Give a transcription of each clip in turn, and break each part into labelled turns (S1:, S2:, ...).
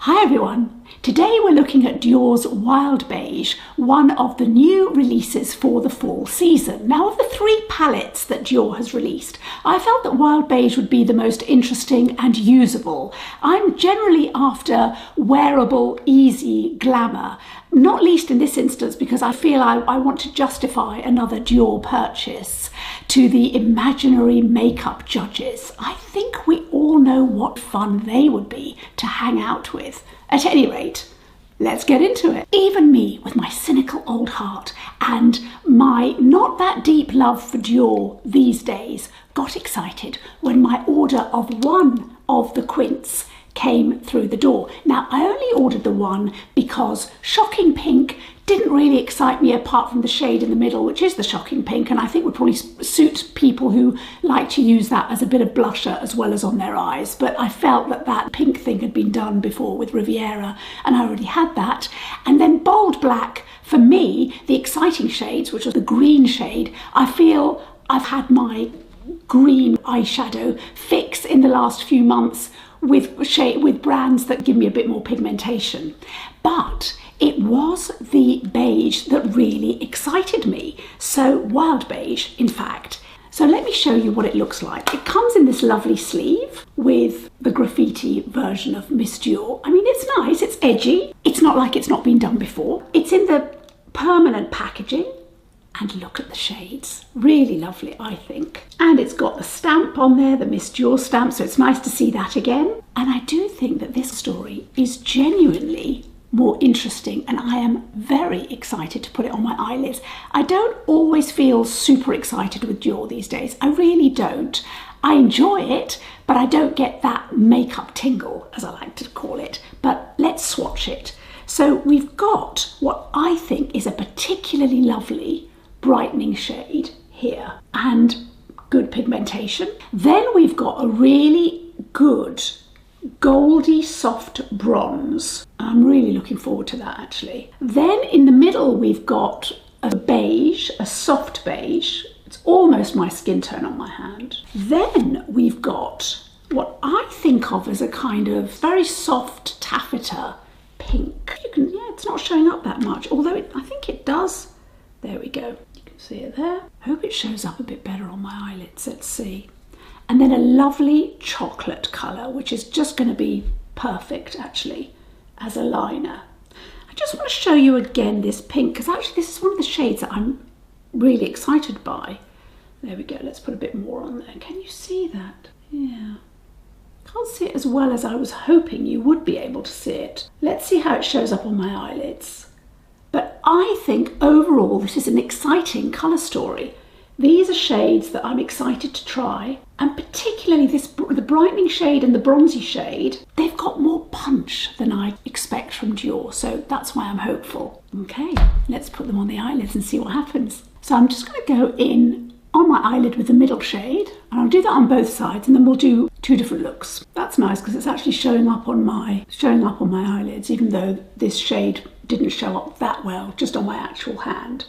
S1: Hi everyone! Today we're looking at Dior's Wild Beige, one of the new releases for the fall season. Now, of the three palettes that Dior has released, I felt that Wild Beige would be the most interesting and usable. I'm generally after wearable, easy glamour, not least in this instance because I feel I want to justify another Dior purchase to the imaginary makeup judges. I think we all know what fun they would be to hang out with. At any rate, let's get into it. Even me, with my cynical old heart and my not that deep love for Dior these days, got excited when my order of one of the quints came through the door. Now, I only ordered the one because Shocking Pink didn't really excite me apart from the shade in the middle, which is the Shocking Pink, and I think would probably suit people who like to use that as a bit of blusher as well as on their eyes. But I felt that that pink thing had been done before with Riviera, and I already had that. And then Bold Black, for me, the exciting shades, which was the green shade, I feel I've had my green eyeshadow fix in the last few months with brands that give me a bit more pigmentation. But it was the beige that really excited me. So Wild Beige, in fact. So let me show you what it looks like. It comes in this lovely sleeve with the graffiti version of Miss Dior. I mean, it's nice, it's edgy. It's not like it's not been done before. It's in the permanent packaging. And look at the shades, really lovely, I think. And it's got the stamp on there, the Miss Dior stamp, so it's nice to see that again. And I do think that this story is genuinely more interesting, and I am very excited to put it on my eyelids. I don't always feel super excited with Dior these days, I really don't. I enjoy it, but I don't get that makeup tingle, as I like to call it. But let's swatch it. So we've got what I think is a particularly lovely brightening shade here and good pigmentation. Then we've got a really good goldy soft bronze. I'm really looking forward to that actually. Then in the middle we've got a beige, a soft beige. It's almost my skin tone on my hand. Then we've got what I think of as a kind of very soft taffeta pink. Yeah, it's not showing up that much, although I think it does. There we go. See it there? I hope it shows up a bit better on my eyelids. Let's see. And then a lovely chocolate colour, which is just going to be perfect actually as a liner. I just want to show you again this pink, because actually this is one of the shades that I'm really excited by. There we go. Let's put a bit more on there. Can you see that? Yeah. Can't see it as well as I was hoping you would be able to see it. Let's see how it shows up on my eyelids. But I think overall this is an exciting colour story. These are shades that I'm excited to try, and particularly the brightening shade and the bronzy shade, they've got more punch than I expect from Dior, so that's why I'm hopeful. Okay, let's put them on the eyelids and see what happens. So I'm just going to go in on my eyelid with the middle shade, and I'll do that on both sides, and then we'll do two different looks. That's nice because it's actually showing up on my eyelids, even though this shade didn't show up that well just on my actual hand.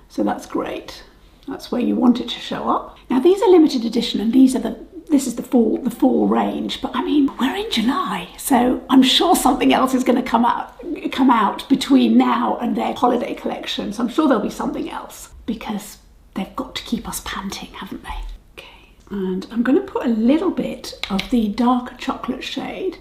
S1: So that's great. That's where you want it to show up. Now these are limited edition, and this is the fall range, but I mean, we're in July, so I'm sure something else is going to come out between now and their holiday collection. So I'm sure there'll be something else, because they've got to keep us panting, haven't they? Okay, and I'm going to put a little bit of the darker chocolate shade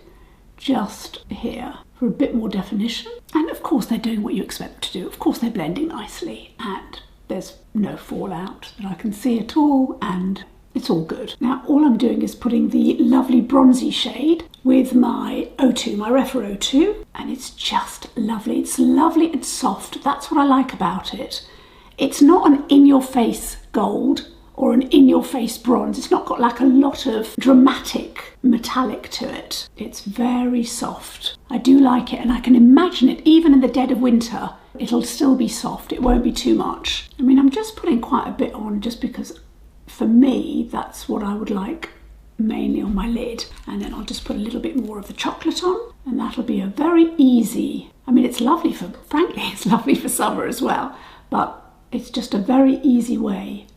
S1: just here for a bit more definition. And of course they're doing what you expect them to do. Of course they're blending nicely, and there's no fallout that I can see at all, and it's all good. Now all I'm doing is putting the lovely bronzy shade with my O2, my Refer 02, and it's just lovely. It's lovely and soft. That's what I like about it. It's not an in-your-face gold or an in-your-face bronze. It's not got like a lot of dramatic metallic to it. It's very soft. I do like it, and I can imagine it even in the dead of winter. It'll still be soft. It won't be too much. I mean, I'm just putting quite a bit on just because for me, that's what I would like mainly on my lid. And then I'll just put a little bit more of the chocolate on, and that'll be a very easy, I mean, it's lovely frankly, it's lovely for summer as well, but it's just a very easy way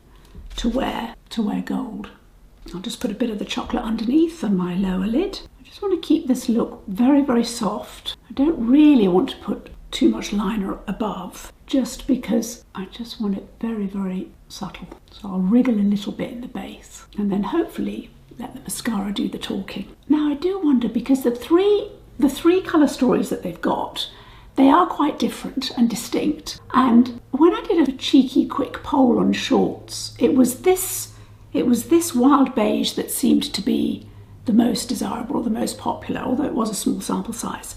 S1: to wear gold. I'll just put a bit of the chocolate underneath on my lower lid. I just Just want to keep this look very, very soft. I don't really want to put too much liner above, just because I just want it very, very subtle. So I'll wriggle a little bit in the base and then hopefully let the mascara do the talking. Now I do wonder, because the three colour stories that they've got, they are quite different and distinct. And when I did a cheeky quick poll on Shorts, it was this Wild Beige that seemed to be the most desirable or the most popular, although it was a small sample size.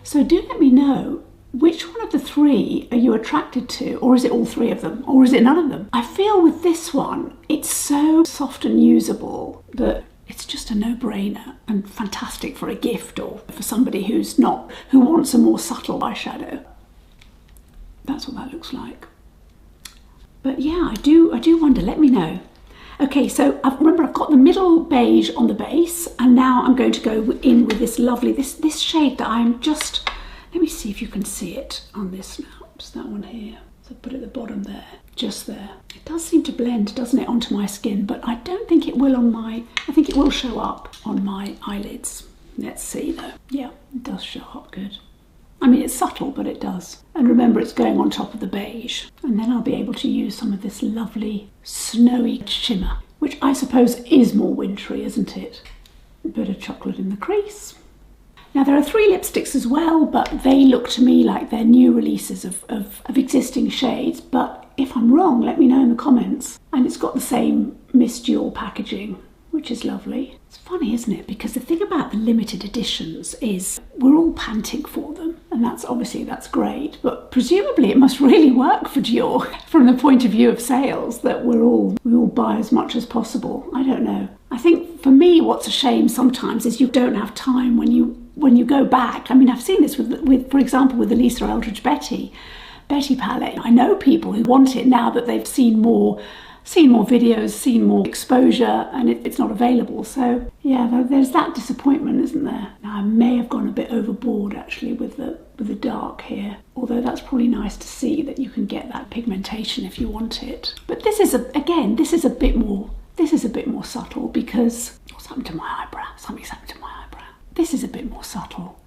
S1: So do let me know, which one of the three are you attracted to, or is it all three of them, or is it none of them? I feel with this one, it's so soft and usable that it's just a no-brainer and fantastic for a gift or for somebody who wants a more subtle eyeshadow. That's what that looks like. But yeah, I do wonder, let me know. Okay, so remember I've got the middle beige on the base, and now I'm going to go in with this lovely, this shade that I'm just, let me see if you can see it on this now. It's that one here. So put it at the bottom there, just there. It does seem to blend, doesn't it, onto my skin, but I don't think it will I think it will show up on my eyelids. Let's see though. Yeah, it does show up good. I mean, it's subtle, but it does. And remember, it's going on top of the beige. And then I'll be able to use some of this lovely snowy shimmer, which I suppose is more wintry, isn't it? A bit of chocolate in the crease. Now there are 3 lipsticks as well, but they look to me like they're new releases of existing shades. But if I'm wrong, let me know in the comments. And it's got the same Miss Dior packaging, which is lovely. It's funny, isn't it? Because the thing about the limited editions is we're all panting for them. And that's great. But presumably it must really work for Dior from the point of view of sales, that we all buy as much as possible. I don't know. I think for me, what's a shame sometimes is you don't have time when you go back. I mean, I've seen this with for example, with the Lisa Eldridge Betty palette. I know people who want it now that they've seen more videos, seen more exposure, and it's not available. So yeah, there's that disappointment, isn't there? Now I may have gone a bit overboard actually with the dark here, although that's probably nice to see that you can get that pigmentation if you want it. But this is a bit more subtle, because what's happened to my eyebrow? Something's happened to my eyebrow. This is a bit more subtle.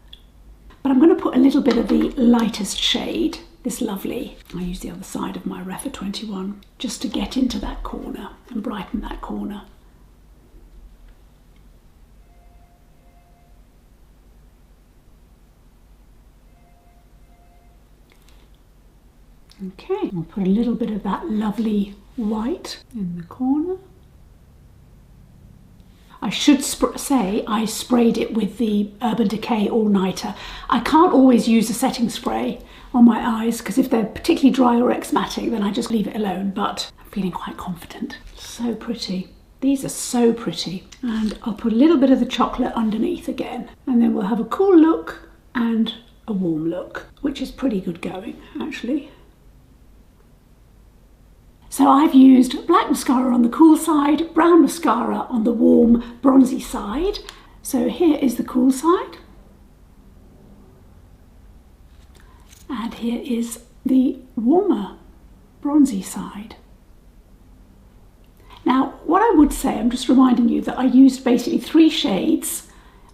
S1: But I'm going to put a little bit of the lightest shade, this lovely, I use the other side of my Refa 21, just to get into that corner and brighten that corner. Okay, I'll put a little bit of that lovely white in the corner. I should say I sprayed it with the Urban Decay All Nighter. I can't always use a setting spray on my eyes, because if they're particularly dry or eczematic, then I just leave it alone, but I'm feeling quite confident. So pretty. These are so pretty. And I'll put a little bit of the chocolate underneath again, and then we'll have a cool look and a warm look, which is pretty good going, actually. So I've used black mascara on the cool side, brown mascara on the warm, bronzy side. So here is the cool side. And here is the warmer, bronzy side. Now, what I would say, I'm just reminding you that I used basically 3 shades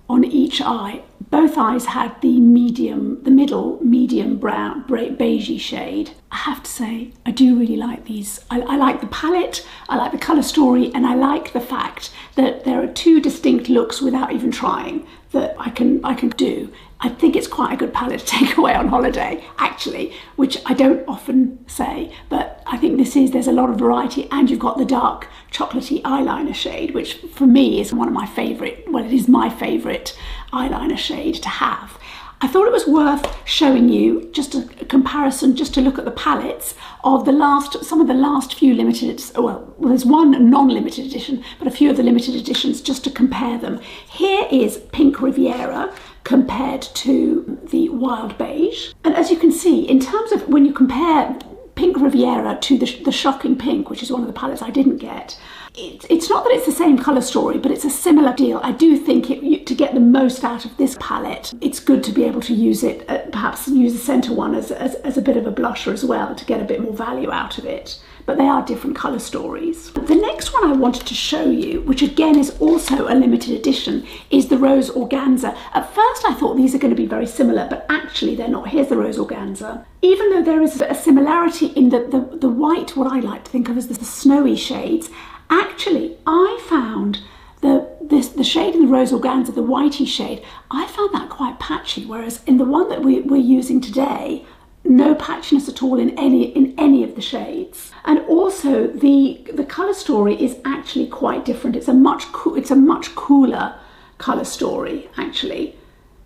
S1: on each eye. Both eyes had the middle medium brown, beigey shade. I have to say, I do really like these. I like the palette, I like the colour story, and I like the fact that there are 2 distinct looks without even trying that I can do. I think it's quite a good palette to take away on holiday, actually, which I don't often say, but I think there's a lot of variety, and you've got the dark chocolatey eyeliner shade, which for me is one of my favourite, well, it is my favourite eyeliner shade to have. I thought it was worth showing you just a comparison, just to look at the palettes of some of the last few limited, well, there's one non-limited edition, but a few of the limited editions, just to compare them. Here is Pink Riviera compared to the Wild Beige. And as you can see, in terms of when you compare Pink Riviera to the Shocking Pink, which is one of the palettes I didn't get, it's not that it's the same colour story, but it's a similar deal. I do think to get the most out of this palette, it's good to be able to use it, perhaps use the centre one as a bit of a blusher as well to get a bit more value out of it. But they are different colour stories. The next one I wanted to show you, which again is also a limited edition, is the Rose Organza. At first I thought these are going to be very similar, but actually they're not. Here's the Rose Organza. Even though there is a similarity in the white, what I like to think of as the snowy shades, actually I found the shade in the Rose Organza, the whitey shade, I found that quite patchy, whereas in the one that we're using today, no patchiness at all in any of the shades. And also the colour story is actually quite different. It's a much cooler colour story actually,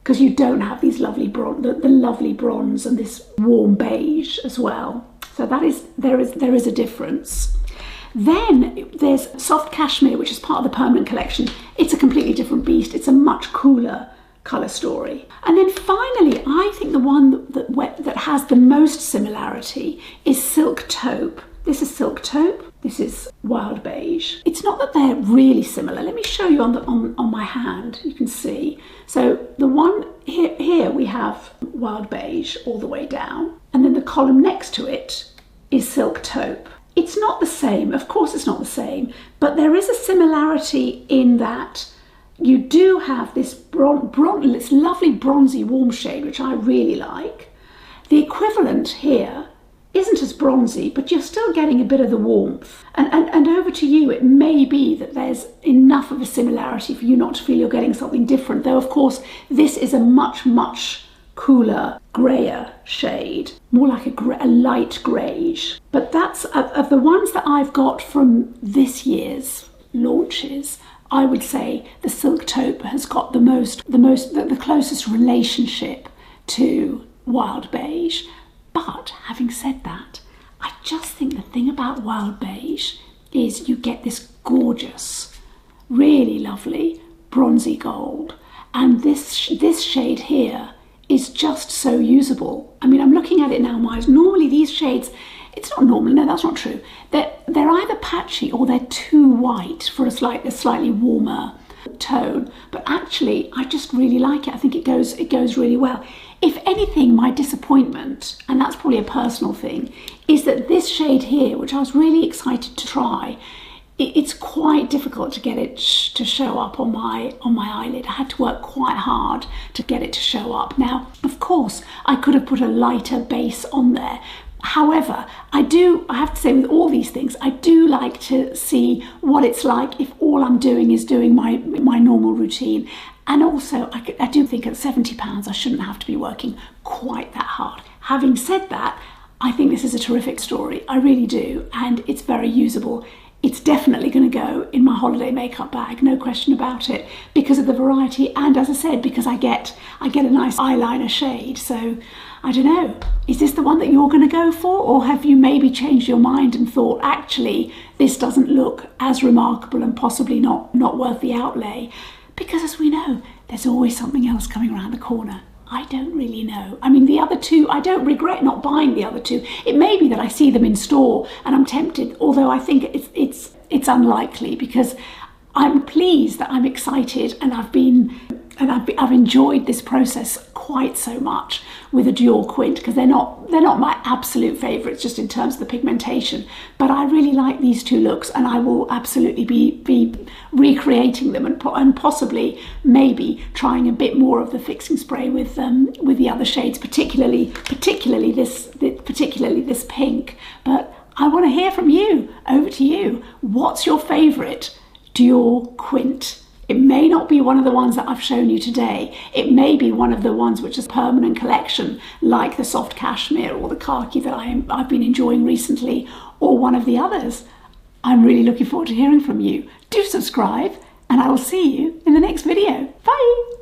S1: because you don't have these lovely the lovely bronze and this warm beige as well. So there is a difference. Then there's Soft Cashmere, which is part of the permanent collection. It's a completely different beast. It's a much cooler colour story. And then finally, I think the one that has the most similarity is Silk Taupe. This is Silk Taupe. This is Wild Beige. It's not that they're really similar. Let me show you on my hand. You can see. So the one here we have Wild Beige all the way down, and then the column next to it is Silk Taupe. It's not the same. Of course, it's not the same, but there is a similarity in that you do have this this lovely bronzy warm shade, which I really like. The equivalent here isn't as bronzy, but you're still getting a bit of the warmth. And over to you, it may be that there's enough of a similarity for you not to feel you're getting something different, though of course this is a much cooler, grayer shade, more like a light greyish. But that's, of the ones that I've got from this year's launches, I would say the Silk Taupe has got the closest relationship to Wild Beige. But having said that, I just think the thing about Wild Beige is you get this gorgeous, really lovely bronzy gold, and this shade here is just so usable. I mean, I'm looking at it now, my eyes. Normally these shades, it's not normal, no, that's not true. They're either patchy or they're too white for a slightly warmer tone. But actually, I just really like it. I think it goes really well. If anything, my disappointment, and that's probably a personal thing, is that this shade here, which I was really excited to try, it's quite difficult to get it to show up on my eyelid. I had to work quite hard to get it to show up. Now, of course, I could have put a lighter base on there. However, I have to say with all these things, I do like to see what it's like if all I'm doing is doing my normal routine. And also, I do think at £70, I shouldn't have to be working quite that hard. Having said that, I think this is a terrific story. I really do. And it's very usable. It's definitely going to go in my holiday makeup bag, no question about it, because of the variety, and as I said, because I get a nice eyeliner shade. So I don't know, is this the one that you're going to go for, or have you maybe changed your mind and thought actually this doesn't look as remarkable and possibly not worth the outlay? Because as we know, there's always something else coming around the corner. I don't really know. I mean, the other two, I don't regret not buying the other two. It may be that I see them in store and I'm tempted, although I think it's unlikely, because I'm pleased that I'm excited and I've enjoyed this process quite so much with a Dior Quint, because they're not my absolute favourites just in terms of the pigmentation, but I really like these two looks, and I will absolutely be recreating them and possibly maybe trying a bit more of the fixing spray with the other shades, particularly this pink. But I want to hear from you. Over to you. What's your favourite Dior Quint? It may not be one of the ones that I've shown you today. It may be one of the ones which is permanent collection, like the Soft Cashmere or the Khaki that I've been enjoying recently, or one of the others. I'm really looking forward to hearing from you. Do subscribe, and I will see you in the next video. Bye!